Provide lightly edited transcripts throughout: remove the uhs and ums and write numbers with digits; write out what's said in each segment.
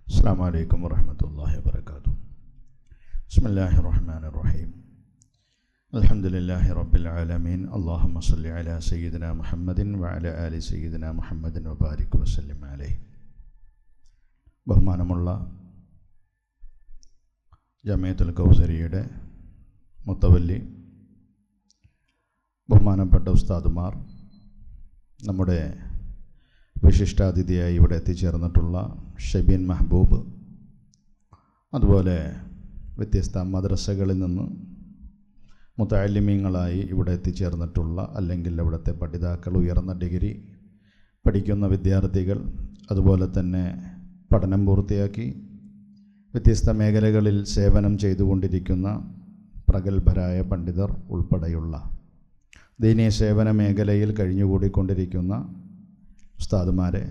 അസ്സലാമു അലൈക്കും വറഹ്മത്തുള്ളാഹി വബറകാതുഹു. ബിസ്മില്ലാഹിർ റഹ്മാനിർ റഹീം. അൽഹംദുലില്ലാഹി റബ്ബിൽ ആലമീൻ. അല്ലാഹുമ്മ സ്വല്ലി അലാ സയ്യിദിനാ മുഹമ്മദിൻ വഅലാ ആലി സയ്യിദിനാ മുഹമ്മദിൻ വബാരിക് വസല്ലിം അലൈഹി. ബഹുമാനമുള്ള ജമിഅത്തുൽ കൗസരിയുടെ മുത്തവല്ലി, ബഹുമാനപ്പെട്ട ഉസ്താദുമാർ, നമ്മുടെ വിശിഷ്ടാതിഥിയായി ഇവിടെ എത്തിച്ചേർന്നിട്ടുള്ള ഷബീൻ മെഹബൂബ്, അതുപോലെ വ്യത്യസ്ത മദ്രസകളിൽ നിന്ന് മുതഅല്ലിമീങ്ങളായി ഇവിടെ എത്തിച്ചേർന്നിട്ടുള്ള അല്ലെങ്കിൽ അവിടുത്തെ പഠിതാക്കൾ, ഉയർന്ന ഡിഗ്രി പഠിക്കുന്ന വിദ്യാർത്ഥികൾ, അതുപോലെ തന്നെ പഠനം പൂർത്തിയാക്കി വ്യത്യസ്ത മേഖലകളിൽ സേവനം ചെയ്തുകൊണ്ടിരിക്കുന്ന പ്രഗത്ഭരായ പണ്ഡിതർ ഉൾപ്പെടെയുള്ള ദീനീയ സേവന മേഖലയിൽ കഴിഞ്ഞുകൂടിക്കൊണ്ടിരിക്കുന്ന ഉസ്താദുമാരെ,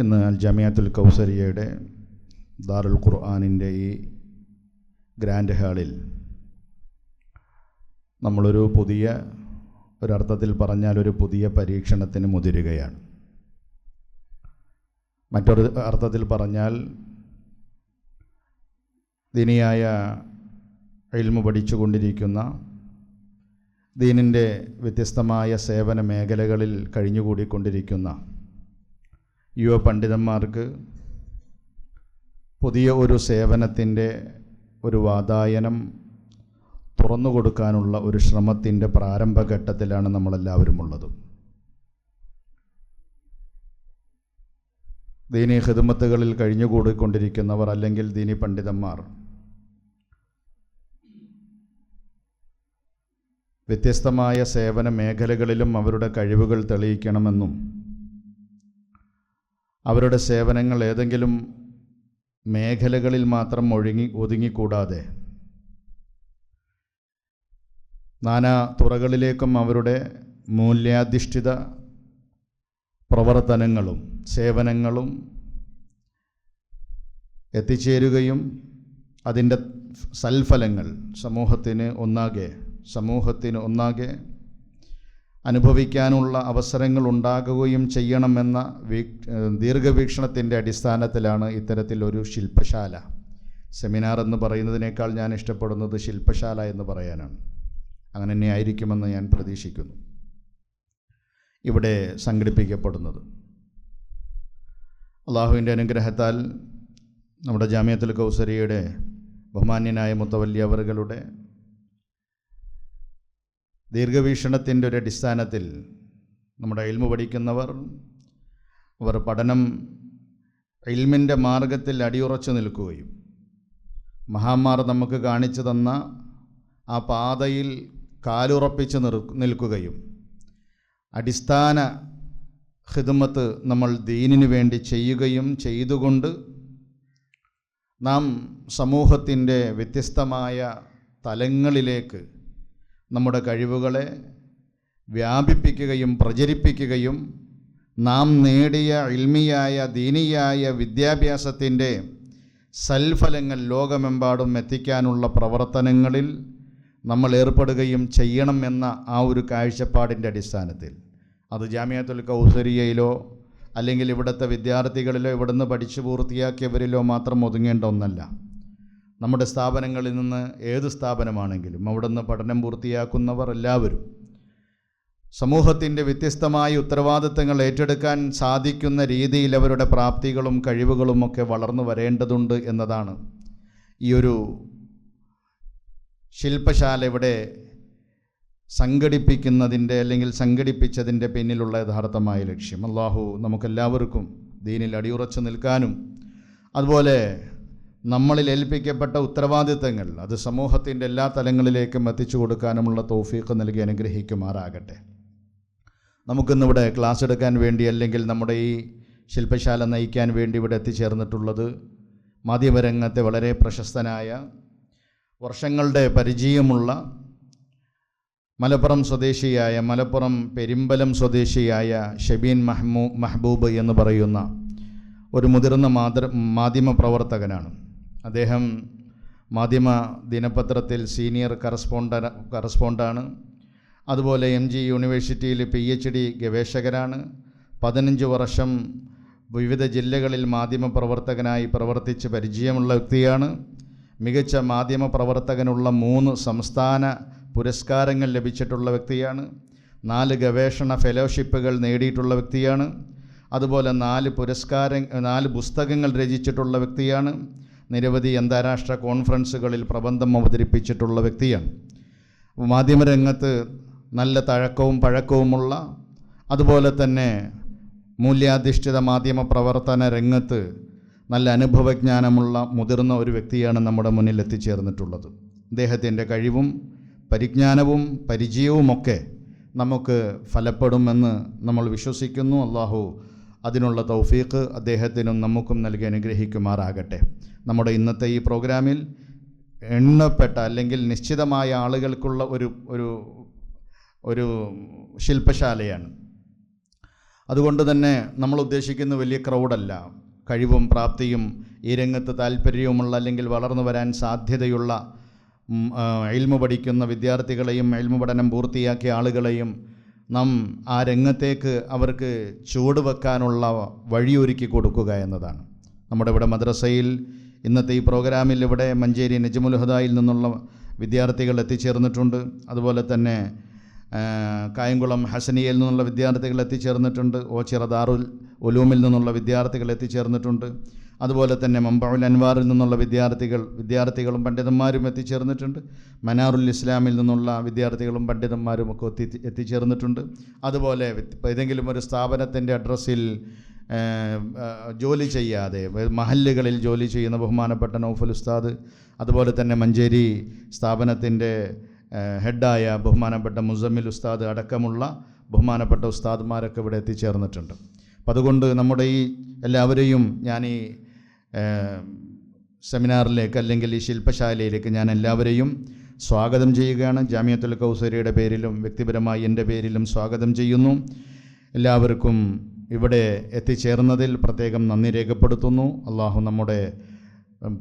ഇന്ന് അൽ ജമിഅത്തുൽ കൗസരിയയുടെ ദാറുൽ ഖുർആനിൻ്റെ ഈ ഗ്രാൻഡ് ഹാളിൽ നമ്മളൊരു ഒരർത്ഥത്തിൽ പറഞ്ഞാൽ ഒരു പുതിയ പരീക്ഷണത്തിന് മുതിരുകയാണ്. മറ്റൊരു അർത്ഥത്തിൽ പറഞ്ഞാൽ ദീനിയായ ഇൽമു പഠിച്ചുകൊണ്ടിരിക്കുന്ന, ദീനിൻ്റെ വ്യത്യസ്തമായ സേവന മേഖലകളിൽ കഴിഞ്ഞുകൂടിക്കൊണ്ടിരിക്കുന്ന യുവ പണ്ഡിതന്മാർക്ക് പുതിയ ഒരു സേവനത്തിൻ്റെ ഒരു വാതായനം തുറന്നു കൊടുക്കാനുള്ള ഒരു ശ്രമത്തിൻ്റെ പ്രാരംഭഘട്ടത്തിലാണ് നമ്മളെല്ലാവരും ഉള്ളത്. ദീനി ഖിദ്മത്തുകളിൽ കഴിഞ്ഞുകൂടിക്കൊണ്ടിരിക്കുന്നവർ അല്ലെങ്കിൽ ദീനി പണ്ഡിതന്മാർ വ്യത്യസ്തമായ സേവന മേഖലകളിലും അവരുടെ കഴിവുകൾ തെളിയിക്കണമെന്നും അവരുടെ സേവനങ്ങൾ ഏതെങ്കിലും മേഖലകളിൽ മാത്രം ഒതുങ്ങിക്കൂടാതെ നാനാ തുറകളിലേക്കും അവരുടെ മൂല്യാധിഷ്ഠിത പ്രവർത്തനങ്ങളും സേവനങ്ങളും എത്തിച്ചേരുകയും അതിൻ്റെ സൽഫലങ്ങൾ സമൂഹത്തിന് ഒന്നാകെ അനുഭവിക്കാനുള്ള അവസരങ്ങൾ ഉണ്ടാകുകയും ചെയ്യണമെന്ന ദീർഘവീക്ഷണത്തിൻ്റെ അടിസ്ഥാനത്തിലാണ് ഇത്തരത്തിലൊരു ശില്പശാല, സെമിനാർ എന്ന് പറയുന്നതിനേക്കാൾ ഞാൻ ഇഷ്ടപ്പെടുന്നത് ശില്പശാല എന്ന് പറയാനാണ്. അങ്ങനെ തന്നെ ആയിരിക്കുമെന്ന് ഞാൻ പ്രതീക്ഷിക്കുന്നു. ഇവിടെ സംഘടിപ്പിക്കപ്പെടുന്നത് അള്ളാഹുവിൻ്റെ അനുഗ്രഹത്താൽ നമ്മുടെ ജമിഅത്തുൽ കൗസരിയുടെ ബഹുമാന്യനായ മുത്തവല്ലി അവറുകളുടെ ദീർഘവീക്ഷണത്തിൻ്റെ ഒരു അടിസ്ഥാനത്തിൽ നമ്മുടെ ഇൽമു പഠിക്കുന്നവർ, അവർ പഠനം ഇൽമിൻ്റെ മാർഗത്തിൽ അടിയുറച്ചു നിൽക്കുകയും മഹാന്മാർ നമുക്ക് കാണിച്ചു തന്ന ആ പാതയിൽ കാലുറപ്പിച്ച് നിൽക്കുകയും അടിസ്ഥാന ഖിദ്മത്ത് നമ്മൾ ദീനിനു വേണ്ടി ചെയ്യുകയും ചെയ്തുകൊണ്ട് നാം സമൂഹത്തിൻ്റെ വ്യത്യസ്തമായ തലങ്ങളിലേക്ക് നമ്മുടെ കഴിവുകളെ വ്യാപിപ്പിക്കുകയും പ്രചരിപ്പിക്കുകയും നാം നേടിയ ഇൽമിയായ ദീനിയായ വിദ്യാഭ്യാസത്തിൻ്റെ സൽഫലങ്ങൾ ലോകമെമ്പാടും എത്തിക്കാനുള്ള പ്രവർത്തനങ്ങളിൽ നമ്മൾ ഏർപ്പെടുകയും ചെയ്യണം എന്ന ആ ഒരു കാഴ്ചപ്പാടിൻ്റെ അടിസ്ഥാനത്തിൽ, അത് ജമിഅത്തുൽ കൗസരിയയിലോ അല്ലെങ്കിൽ ഇവിടുത്തെ വിദ്യാർത്ഥികളിലോ ഇവിടുന്ന് പഠിച്ചു പൂർത്തിയാക്കിയവരിലോ മാത്രം ഒതുങ്ങേണ്ട ഒന്നല്ല. നമ്മുടെ സ്ഥാപനങ്ങളിൽ നിന്ന് ഏത് സ്ഥാപനമാണെങ്കിലും അവിടുന്ന് പഠനം പൂർത്തിയാക്കുന്നവർ എല്ലാവരും സമൂഹത്തിൻ്റെ വ്യത്യസ്തമായ ഉത്തരവാദിത്തങ്ങൾ ഏറ്റെടുക്കാൻ സാധിക്കുന്ന രീതിയിൽ അവരുടെ പ്രാപ്തികളും കഴിവുകളുമൊക്കെ വളർന്നു വരേണ്ടതുണ്ട് എന്നതാണ് ഈ ഒരു ശില്പശാല ഇവിടെ സംഘടിപ്പിക്കുന്നതിൻ്റെ അല്ലെങ്കിൽ സംഘടിപ്പിച്ചതിൻ്റെ പിന്നിലുള്ള യഥാർത്ഥമായ ലക്ഷ്യം. അല്ലാഹു നമുക്കെല്ലാവർക്കും ദീനിൽ അടിയുറച്ചു നിൽക്കാനും അതുപോലെ നമ്മളിൽ ഏൽപ്പിക്കപ്പെട്ട ഉത്തരവാദിത്തങ്ങൾ അത് സമൂഹത്തിൻ്റെ എല്ലാ തലങ്ങളിലേക്കും എത്തിച്ചു കൊടുക്കാനുമുള്ള തൗഫീഖ് നൽകി അനുഗ്രഹിക്കുമാറാകട്ടെ. നമുക്കിന്നിവിടെ ക്ലാസ് എടുക്കാൻ വേണ്ടി അല്ലെങ്കിൽ നമ്മുടെ ഈ ശില്പശാല നയിക്കാൻ വേണ്ടി ഇവിടെ എത്തിച്ചേർന്നിട്ടുള്ളത് മാധ്യമരംഗത്തെ വളരെ പ്രശസ്തനായ, വർഷങ്ങളുടെ പരിചയമുള്ള, മലപ്പുറം പെരിമ്പലം സ്വദേശിയായ ഷബീൻ മെഹബൂബ് എന്ന് പറയുന്ന ഒരു മുതിർന്ന മാധ്യമ പ്രവർത്തകനാണ്. അദ്ദേഹം മാധ്യമ ദിനപത്രത്തിൽ സീനിയർ കറസ്പോണ്ടാണ്. അതുപോലെ MG യൂണിവേഴ്സിറ്റിയിൽ PhD ഗവേഷകരാണ്. 15 വർഷം വിവിധ ജില്ലകളിൽ മാധ്യമപ്രവർത്തകനായി പ്രവർത്തിച്ച് പരിചയമുള്ള വ്യക്തിയാണ്. മികച്ച മാധ്യമപ്രവർത്തകനുള്ള 3 സംസ്ഥാന പുരസ്കാരങ്ങൾ ലഭിച്ചിട്ടുള്ള വ്യക്തിയാണ്. 4 ഗവേഷണ ഫെലോഷിപ്പുകൾ നേടിയിട്ടുള്ള വ്യക്തിയാണ്. അതുപോലെ 4 പുസ്തകങ്ങൾ രചിച്ചിട്ടുള്ള വ്യക്തിയാണ്. നിരവധി അന്താരാഷ്ട്ര കോൺഫറൻസുകളിൽ പ്രബന്ധം അവതരിപ്പിച്ചിട്ടുള്ള വ്യക്തിയാണ്. മാധ്യമരംഗത്ത് നല്ല തഴക്കവും പഴക്കവുമുള്ള, അതുപോലെ തന്നെ മൂല്യാധിഷ്ഠിത മാധ്യമ പ്രവർത്തന രംഗത്ത് നല്ല അനുഭവജ്ഞാനമുള്ള മുതിർന്ന ഒരു വ്യക്തിയാണ് നമ്മുടെ മുന്നിൽ എത്തിച്ചേർന്നിട്ടുള്ളത്. അദ്ദേഹത്തിൻ്റെ കഴിവും പരിജ്ഞാനവും പരിചയവുമൊക്കെ നമുക്ക് ഫലപ്പെടുമെന്ന് നമ്മൾ വിശ്വസിക്കുന്നു. അള്ളാഹു അതിനുള്ള തൗഫീഖ് അദ്ദേഹത്തിനും നമുക്കും നൽകി അനുഗ്രഹിക്കുമാറാകട്ടെ. നമ്മുടെ ഇന്നത്തെ ഈ പ്രോഗ്രാമിൽ എണ്ണപ്പെട്ട അല്ലെങ്കിൽ നിശ്ചിതമായ ആളുകൾക്കുള്ള ഒരു ശില്പശാലയാണ്. അതുകൊണ്ട് തന്നെ നമ്മൾ ഉദ്ദേശിക്കുന്ന വലിയ ക്രൗഡല്ല. കഴിവും പ്രാപ്തിയും ഈ രംഗത്ത് താല്പര്യവുമുള്ള അല്ലെങ്കിൽ വളർന്നു വരാൻ സാധ്യതയുള്ള ഇൽമു പഠിക്കുന്ന വിദ്യാർത്ഥികളെയും ഇൽമു പഠനം പൂർത്തിയാക്കിയ ആളുകളെയും നാം ആ രംഗത്തേക്ക് അവർക്ക് ചുവടുവെക്കാനുള്ള വഴിയൊരുക്കി കൊടുക്കുക എന്നതാണ്. നമ്മുടെ ഇവിടെ മദ്രസയിൽ ഇന്നത്തെ ഈ പ്രോഗ്രാമിൽ ഇവിടെ മഞ്ചേരി നജ്മുൽ ഹുദായിൽ നിന്നുള്ള വിദ്യാർത്ഥികൾ എത്തിച്ചേർന്നിട്ടുണ്ട്. അതുപോലെ തന്നെ കായംകുളം ഹസനിയയിൽ നിന്നുള്ള വിദ്യാർത്ഥികൾ എത്തിച്ചേർന്നിട്ടുണ്ട്. ഓച്ചിറ ദാറുൽ ഉലൂമിൽ നിന്നുള്ള വിദ്യാർത്ഥികൾ എത്തിച്ചേർന്നിട്ടുണ്ട്. അതുപോലെ തന്നെ മംബഉൽ അൻവാറിൽ നിന്നുള്ള വിദ്യാർത്ഥികളും പണ്ഡിതന്മാരും എത്തിച്ചേർന്നിട്ടുണ്ട്. മനാറുൽ ഇസ്ലാമിൽ നിന്നുള്ള വിദ്യാർത്ഥികളും പണ്ഡിതന്മാരും ഒക്കെ എത്തിച്ചേർന്നിട്ടുണ്ട്. അതുപോലെ ഏതെങ്കിലും ഒരു സ്ഥാപനത്തിൻ്റെ അഡ്രസ്സിൽ ജോലി ചെയ്യാതെ മഹല്ലുകളിൽ ജോലി ചെയ്യുന്ന ബഹുമാനപ്പെട്ട നൗഫൽ ഉസ്താദ്, അതുപോലെ തന്നെ മഞ്ചേരി സ്ഥാപനത്തിൻ്റെ ഹെഡായ ബഹുമാനപ്പെട്ട മുസമ്മിൽ ഉസ്താദ് അടക്കമുള്ള ബഹുമാനപ്പെട്ട ഉസ്താദ്മാരൊക്കെ ഇവിടെ എത്തിച്ചേർന്നിട്ടുണ്ട്. അപ്പം അതുകൊണ്ട് നമ്മുടെ ഈ എല്ലാവരെയും ഞാൻ ഈ സെമിനാറിലേക്ക് അല്ലെങ്കിൽ ഈ ശില്പശാലയിലേക്ക് ഞാൻ എല്ലാവരെയും സ്വാഗതം ചെയ്യുകയാണ്. ജാമിയത്തുൽ കൗസരിയുടെ പേരിലും വ്യക്തിപരമായി എൻ്റെ പേരിലും സ്വാഗതം ചെയ്യുന്നു. എല്ലാവർക്കും ഇവിടെ എത്തിച്ചേർന്നതിൽ പ്രത്യേകം നന്ദി രേഖപ്പെടുത്തുന്നു. അള്ളാഹു നമ്മുടെ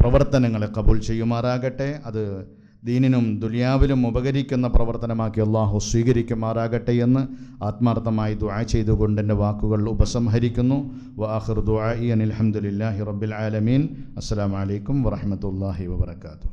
പ്രവർത്തനങ്ങളെ കബൂൽ ചെയ്യുമാറാകട്ടെ. അത് ദീനിനും ദുനിയാവിലും ഉപകരിക്കുന്ന പ്രവർത്തനമാക്കി അള്ളാഹു സ്വീകരിക്കുമാറാകട്ടെ എന്ന് ആത്മാർത്ഥമായി ദുആ ചെയ്തുകൊണ്ട് എൻ്റെ വാക്കുകൾ ഉപസംഹരിക്കുന്നു. വആഖിറു ദുആഇ അനിൽ ഹംദുലില്ലാഹി റബ്ബിൽ ആലമീൻ. അസ്സലാമു അലൈക്കും വറഹ്മത്തുള്ളാഹി വബറകാതുഹു.